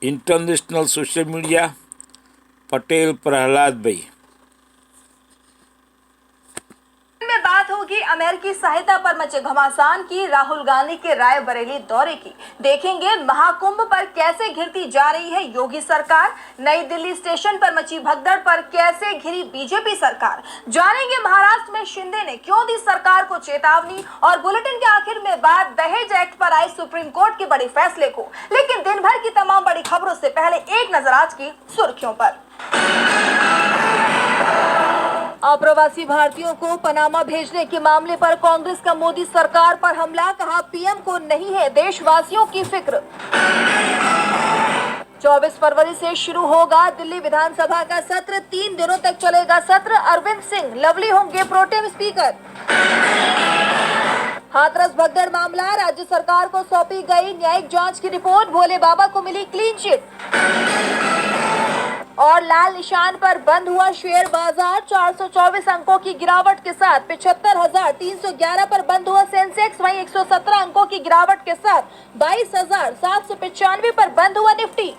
International social media Patel Prahlad भाई। में बात होगी अमेरिकी सहायता पर मचे घमासान की, राहुल गांधी के रायबरेली दौरे की। देखेंगे महाकुंभ पर कैसे घिरती जा रही है योगी सरकार, नई दिल्ली स्टेशन पर मची भगदड़ पर कैसे घिरी बीजेपी सरकार। जानेंगे महाराष्ट्र में शिंदे ने क्यों दी सरकार को चेतावनी, और बुलेटिन के आखिर में बात दहेज एक्ट पर आई सुप्रीम कोर्ट के बड़े फैसले को। लेकिन दिन भर की तमाम बड़ी खबरों से पहले एक नजर आज की सुर्खियों पर। अप्रवासी भारतीयों को पनामा भेजने के मामले पर कांग्रेस का मोदी सरकार पर हमला, कहा पीएम को नहीं है देशवासियों की फिक्र। 24 फरवरी से शुरू होगा दिल्ली विधानसभा का सत्र, 3 दिनों तक चलेगा सत्र। अरविंद सिंह लवली होंगे प्रोटेम स्पीकर। हाथरस भगदड़ मामला, राज्य सरकार को सौंपी गई न्यायिक जांच की रिपोर्ट, भोले बाबा को मिली क्लीन चिट। और लाल निशान पर बंद हुआ शेयर बाजार, 424 अंकों की गिरावट के साथ 75,311 पर बंद हुआ सेंसेक्स। वहीं 117 अंकों की गिरावट के साथ 22,795 पर बंद हुआ निफ्टी।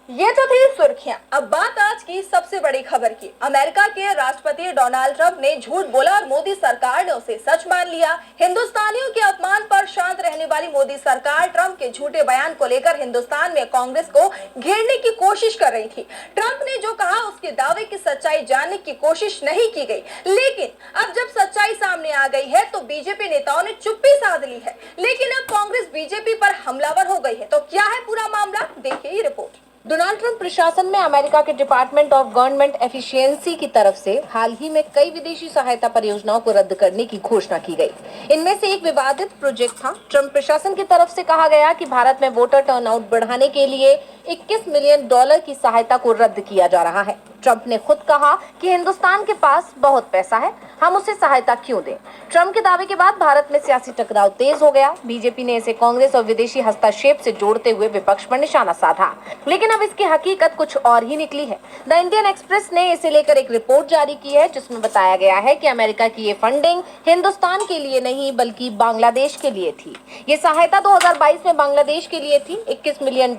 ये तो थी सुर्खियां। अब बात आज की सबसे बड़ी खबर की। अमेरिका के राष्ट्रपति डोनाल्ड ट्रंप ने झूठ बोला और मोदी सरकार ने उसे सच मान लिया। हिंदुस्तानियों के अपमान पर शांत रहने वाली मोदी सरकार ट्रंप के झूठे बयान को लेकर हिंदुस्तान में कांग्रेस को घेरने की कोशिश कर रही थी। ट्रंप ने जो कहा उसके दावे की सच्चाई जानने की कोशिश नहीं की गई, लेकिन अब जब सच्चाई सामने आ गई है तो बीजेपी नेताओं ने चुप्पी साध ली है। लेकिन अब कांग्रेस बीजेपी पर हमलावर हो गई है। तो क्या है पूरा मामला, देखिए ये रिपोर्ट। डोनाल्ड ट्रंप प्रशासन में अमेरिका के डिपार्टमेंट ऑफ गवर्नमेंट एफिशिएंसी की तरफ से हाल ही में कई विदेशी सहायता परियोजनाओं को रद्द करने की घोषणा की गई। इनमें से एक विवादित प्रोजेक्ट था। ट्रंप प्रशासन की तरफ से कहा गया कि भारत में वोटर टर्नआउट बढ़ाने के लिए $21 मिलियन की सहायता को रद्द किया जा रहा है। ट्रंप ने खुद कहा कि हिंदुस्तान के पास बहुत पैसा है, हम उसे सहायता क्यों दें। ट्रंप के दावे के बाद भारत में सियासी टकराव तेज हो गया। बीजेपी ने इसे कांग्रेस और विदेशी हस्तक्षेप से जोड़ते हुए विपक्ष पर निशाना साधा, लेकिन अब इसकी हकीकत कुछ और ही निकली है। द इंडियन एक्सप्रेस ने इसे लेकर एक रिपोर्ट जारी की है, जिसमें बताया गया है कि अमेरिका की ये फंडिंग हिंदुस्तान के लिए नहीं बल्कि बांग्लादेश के लिए थी। ये सहायता 2022 में बांग्लादेश के लिए थी। $21 मिलियन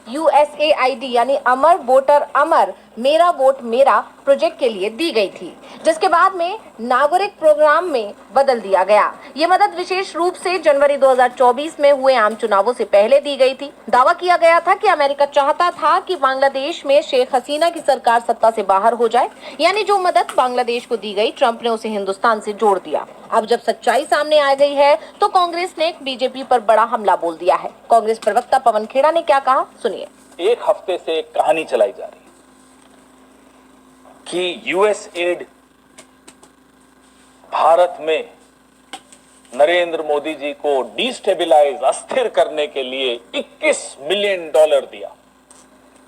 USAID यानी अमर वोटर अमर मेरा वोट मेरा प्रोजेक्ट के लिए दी गई थी, जिसके बाद में नागरिक प्रोग्राम में बदल दिया गया। ये मदद विशेष रूप से जनवरी 2024 में हुए आम चुनावों से पहले दी गई थी। दावा किया गया था कि अमेरिका चाहता था कि बांग्लादेश में शेख हसीना की सरकार सत्ता से बाहर हो जाए, यानी जो मदद बांग्लादेश को दी गई ट्रंप ने उसे हिंदुस्तान से जोड़ दिया। अब जब सच्चाई सामने आ गई है तो कांग्रेस ने बीजेपी पर बड़ा हमला बोल दिया है। कांग्रेस प्रवक्ता पवन खेड़ा ने क्या कहा, सुनिए। एक हफ्ते से एक कहानी चलाई जा रही है कि यूएसएड भारत में नरेंद्र मोदी जी को डिस्टेबलाइज अस्थिर करने के लिए $21 मिलियन दिया।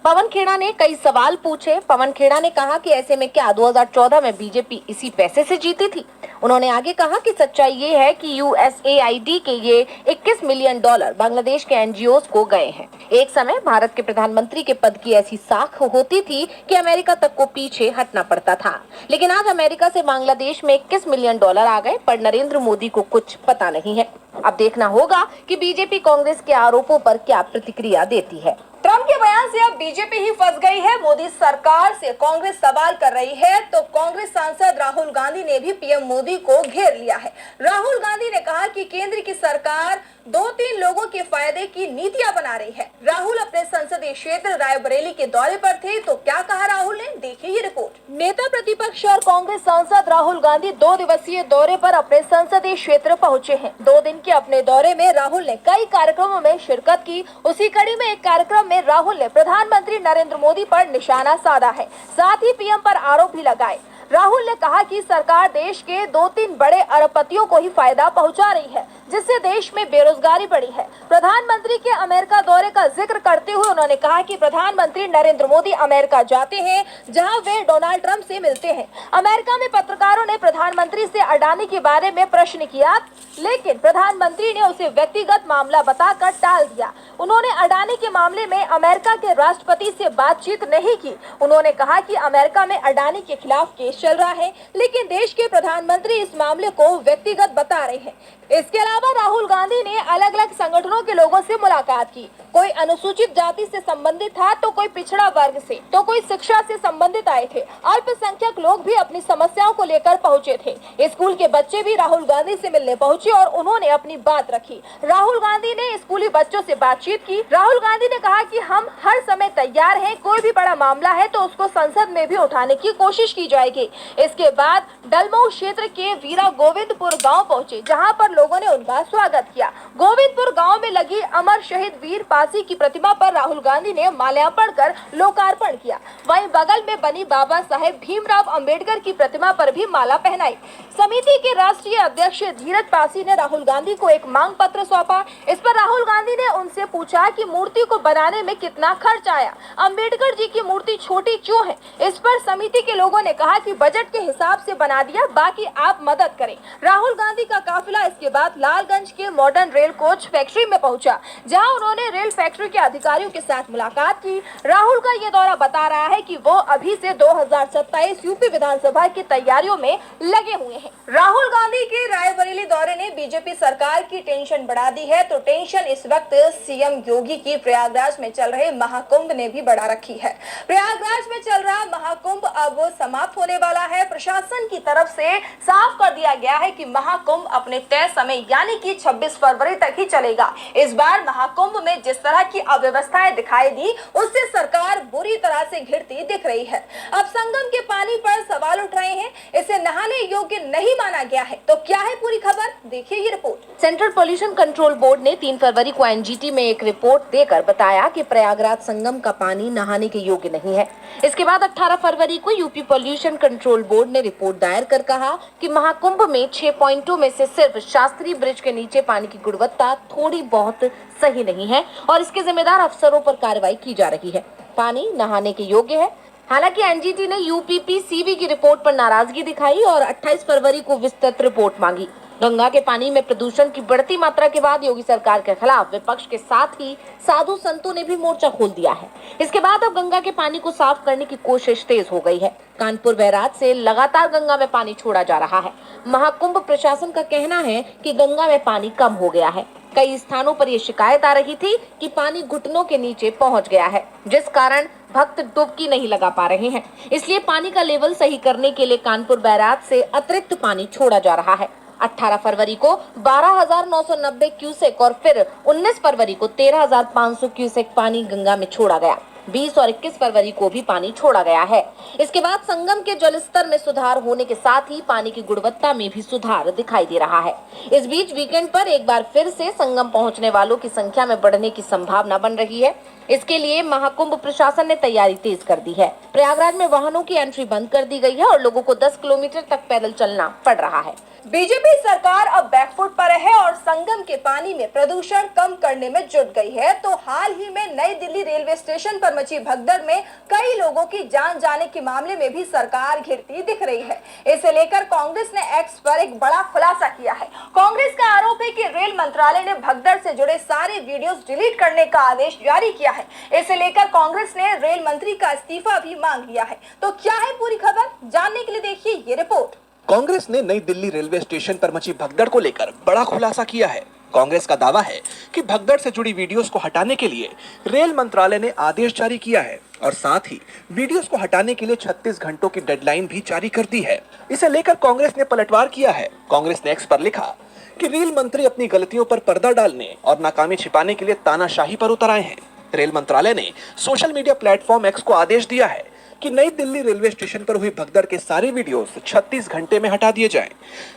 पवन खेड़ा ने कई सवाल पूछे। पवन खेड़ा ने कहा कि ऐसे में क्या 2014 में बीजेपी इसी पैसे से जीती थी। उन्होंने आगे कहा कि सच्चाई ये है कि USAID के ये $21 मिलियन बांग्लादेश के NGOs को गए हैं। एक समय भारत के प्रधानमंत्री के पद की ऐसी साख होती थी कि अमेरिका तक को पीछे हटना पड़ता था, लेकिन आज अमेरिका से बांग्लादेश में $21 मिलियन आ गए, पर नरेंद्र मोदी को कुछ पता नहीं है। अब देखना होगा कि बीजेपी कांग्रेस के आरोपों पर क्या प्रतिक्रिया देती है। ट्रंप के बयान से अब बीजेपी ही फंस गई है। मोदी सरकार से कांग्रेस सवाल कर रही है तो कांग्रेस सांसद राहुल गांधी ने भी पीएम मोदी को घेर लिया है। राहुल गांधी ने कहा कि केंद्र की सरकार 2-3 लोगों के फायदे की नीतियां बना रही है। राहुल अपने संसदीय क्षेत्र रायबरेली के दौरे पर थे, तो क्या कहा राहुल ने, देखिए ये रिपोर्ट। नेता प्रतिपक्ष और कांग्रेस सांसद राहुल गांधी 2 दिवसीय दौरे पर अपने संसदीय क्षेत्र पहुंचे हैं। 2 दिन के अपने दौरे में राहुल ने कई कार्यक्रमों में शिरकत की। उसी कड़ी में एक कार्यक्रम में राहुल ने प्रधानमंत्री नरेंद्र मोदी पर निशाना साधा है, साथ ही पीएम पर आरोप भी लगाए। राहुल ने कहा कि सरकार देश के 2-3 बड़े अरबपतियों को ही फायदा पहुंचा रही है, जिससे देश में बेरोजगारी बढ़ी है। प्रधानमंत्री के अमेरिका दौरे का जिक्र करते हुए उन्होंने कहा कि प्रधानमंत्री नरेंद्र मोदी अमेरिका जाते हैं, जहां वे डोनाल्ड ट्रंप से मिलते हैं। अमेरिका में पत्रकारों ने प्रधानमंत्री से अडानी के बारे में प्रश्न किया, लेकिन प्रधानमंत्री ने उसे व्यक्तिगत मामला बताकर टाल दिया। उन्होंने अडानी के मामले में अमेरिका के राष्ट्रपति से बातचीत नहीं की। उन्होंने कहा कि अमेरिका में अडानी के खिलाफ केस चल रहा है, लेकिन देश के प्रधानमंत्री इस मामले को व्यक्तिगत बता रहे हैं। इसके अलावा राहुल गांधी ने अलग अलग संगठनों के लोगों से मुलाकात की। कोई अनुसूचित जाति से संबंधित था, तो कोई पिछड़ा वर्ग से, तो कोई शिक्षा से संबंधित आए थे। अल्पसंख्यक लोग भी अपनी समस्याओं को लेकर पहुंचे थे। स्कूल के बच्चे भी राहुल गांधी से मिलने पहुंचे और उन्होंने अपनी बात रखी। राहुल गांधी ने स्कूली बच्चों से बातचीत की। राहुल गांधी ने कहा कि हम हर समय तैयार हैं, कोई भी बड़ा मामला है तो उसको संसद में भी उठाने की कोशिश की जाएगी। इसके बाद डलमऊ क्षेत्र के वीरा गोविंदपुर गांव पहुंचे, जहां पर लोगों ने उनका स्वागत किया। गोविंदपुर गांव में लगी अमर शहीद वीर पासी की प्रतिमा पर राहुल गांधी ने माल्यार्पण कर लोकार्पण किया। वहीं बगल में बनी बाबा साहेब भीमराव अंबेडकर की प्रतिमा पर भी माला पहनाई। समिति के राष्ट्रीय अध्यक्ष धीरज पासी ने राहुल गांधी को एक मांग पत्र सौंपा। इस पर राहुल गांधी ने उनसे पूछा कि मूर्ति को बनाने में कितना खर्च आया, अंबेडकर जी की मूर्ति छोटी क्यों है। इस पर समिति के लोगों ने कहा कि बजट के हिसाब से बना दिया, बाकी आप मदद करें। राहुल गांधी का काफिला इसके बाद लालगंज के मॉडर्न रेल कोच फैक्ट्री में पहुंचा, जहां उन्होंने रेल फैक्ट्री के अधिकारियों के साथ मुलाकात की। राहुल का ये दौरा बता रहा है कि वो अभी से 2027 यूपी विधानसभा की तैयारियों में लगे हुए हैं। राहुल गांधी के रायबरेली दौरे ने बीजेपी सरकार की टेंशन बढ़ा दी है, तो टेंशन इस वक्त सीएम योगी की प्रयागराज में चल रहे महाकुंभ ने भी बढ़ा रखी है। प्रयागराज में चल रहा महाकुंभ अब समाप्त होने वाला है। प्रशासन की तरफ से साफ कर दिया गया है कि महाकुंभ अपने तय समय यानी कि 26 फरवरी तक ही चलेगा। इस बार महाकुंभ में जिस तरह की अव्यवस्थाएं दिखाई दी, उससे सरकार बुरी तरह से घिरती दिख रही है। अब संगम के पानी पर सवाल उठ रहे हैं, इसे नहाने योग्य नहीं माना गया है। तो क्या है पूरी खबर, देखिए ये report. Central pollution control board ने 3 फरवरी को एनजीटी में एक रिपोर्ट देकर बताया कि प्रयागराज संगम का पानी नहाने के योग्य नहीं है। इसके बाद 18 फरवरी को यूपी पोल्यूशन कंट्रोल बोर्ड ने रिपोर्ट दायर कर कहा कि महाकुंभ में 6 पॉइंटों में से सिर्फ शास्त्री ब्रिज के नीचे पानी की गुणवत्ता थोड़ी बहुत सही नहीं है और इसके जिम्मेदार अफसरों पर कार्रवाई की जा रही है। पानी नहाने के योग्य है। हालांकि एनजीटी ने यूपीपीसीबी की रिपोर्ट पर नाराजगी दिखाई और 28 फरवरी को विस्तृत रिपोर्ट मांगी। गंगा के पानी में प्रदूषण की बढ़ती मात्रा के बाद योगी सरकार के खिलाफ विपक्ष के साथ ही साधु संतों ने भी मोर्चा खोल दिया है। इसके बाद अब गंगा के पानी को साफ करने की कोशिश तेज हो गई है। कानपुर बैराज से लगातार गंगा में पानी छोड़ा जा रहा है। महाकुंभ प्रशासन का कहना है कि गंगा में पानी कम हो गया है। कई स्थानों पर ये शिकायत आ रही थी कि पानी घुटनों के नीचे पहुंच गया है, जिस कारण भक्त डुबकी नहीं लगा पा रहे हैं। इसलिए पानी का लेवल सही करने के लिए कानपुर बैराज से अतिरिक्त पानी छोड़ा जा रहा है। 18 फरवरी को 12,990 क्यूसेक और फिर 19 फरवरी को 13,500 क्यूसेक पानी गंगा में छोड़ा गया। 20 और 21 फरवरी को भी पानी छोड़ा गया है। इसके बाद संगम के जलस्तर में सुधार होने के साथ ही पानी की गुणवत्ता में भी सुधार दिखाई दे रहा है। इस बीच वीकेंड पर एक बार फिर से संगम पहुंचने वालों की संख्या में बढ़ने की संभावना बन रही है। इसके लिए महाकुंभ प्रशासन ने तैयारी तेज कर दी है। प्रयागराज में वाहनों की एंट्री बंद कर दी गई है और लोगों को 10 किलोमीटर तक पैदल चलना पड़ रहा है। बीजेपी सरकार अब बैकफुट पर है और संगम के पानी में प्रदूषण कम करने में जुट गई है। तो हाल ही में नई दिल्ली रेलवे स्टेशन पर मची भगदड़ में कई लोगों की जान जाने के मामले में भी सरकार घिरती दिख रही है। इसे लेकर कांग्रेस ने एक्स पर एक बड़ा खुलासा किया है। कांग्रेस का आरोप है कि रेल मंत्रालय ने भगदड़ से जुड़े सारे वीडियोस डिलीट करने का आदेश जारी किया है। इसे लेकर कांग्रेस ने रेल मंत्री का इस्तीफा भी मांग लिया है। तो क्या है पूरी खबर, जानने के लिए देखिए ये रिपोर्ट। कांग्रेस ने नई दिल्ली रेलवे स्टेशन पर मची भगदड़ को लेकर बड़ा खुलासा किया है। कांग्रेस का दावा है कि भगदड़ से जुड़ी वीडियोस को हटाने के लिए रेल मंत्रालय ने आदेश जारी किया है और साथ ही वीडियोस को हटाने के लिए 36 घंटों की डेडलाइन भी जारी कर दी है। इसे लेकर कांग्रेस ने पलटवार किया है। कांग्रेस ने एक्स पर लिखा कि रेल मंत्री अपनी गलतियों पर पर्दा डालने और नाकामी छिपाने के लिए तानाशाही पर उतर आए हैं। रेल मंत्रालय ने सोशल मीडिया प्लेटफॉर्म एक्स को आदेश दिया है कि नई दिल्ली रेलवे स्टेशन पर हुई भगदड़ के सारे वीडियोस 36 घंटे में हटा दिए जाएं।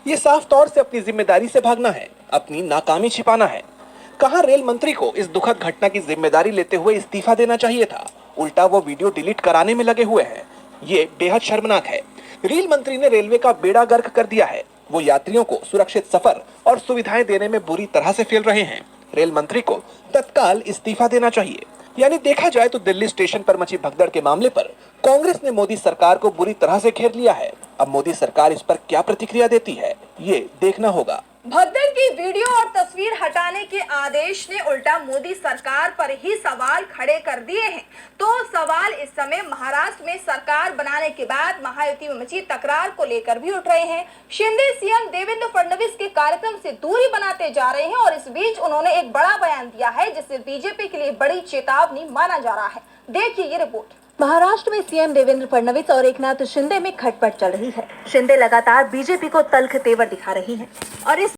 ये साफ तौर से अपनी जिम्मेदारी से भागना है, अपनी नाकामी छिपाना है। कहा रेल मंत्री को इस दुखद घटना की जिम्मेदारी लेते हुए इस्तीफा देना चाहिए था, उल्टा वो वीडियो डिलीट कराने में लगे हुए हैं। ये बेहद शर्मनाक है। रेल मंत्री ने रेलवे का बेड़ा गर्क कर दिया है। वो यात्रियों को सुरक्षित सफर और सुविधाएं देने में बुरी तरह से फेल रहे हैं। रेल मंत्री को तत्काल इस्तीफा देना चाहिए। यानी देखा जाए तो दिल्ली स्टेशन पर मची भगदड़ के मामले पर कांग्रेस ने मोदी सरकार को बुरी तरह से घेर लिया है। अब मोदी सरकार इस पर क्या प्रतिक्रिया देती है, ये देखना होगा। भगदड़ की वीडियो और तस्वीर हटाने के आदेश ने उल्टा मोदी सरकार पर ही सवाल खड़े कर दिए हैं। तो सवाल इस समय महाराष्ट्र में सरकार बनाने के बाद महायुति में मची तकरार को लेकर भी उठ रहे हैं। शिंदे सीएम देवेंद्र फडणवीस के कार्यक्रम से दूरी बनाते जा रहे हैं और इस बीच उन्होंने एक बड़ा बयान दिया है जिसे बीजेपी के लिए बड़ी चेतावनी माना जा रहा है। देखिए ये रिपोर्ट। महाराष्ट्र में सीएम देवेंद्र फडणवीस और एकनाथ शिंदे में खटपट चल रही है। शिंदे लगातार बीजेपी को तल्ख तेवर दिखा रही हैं और इस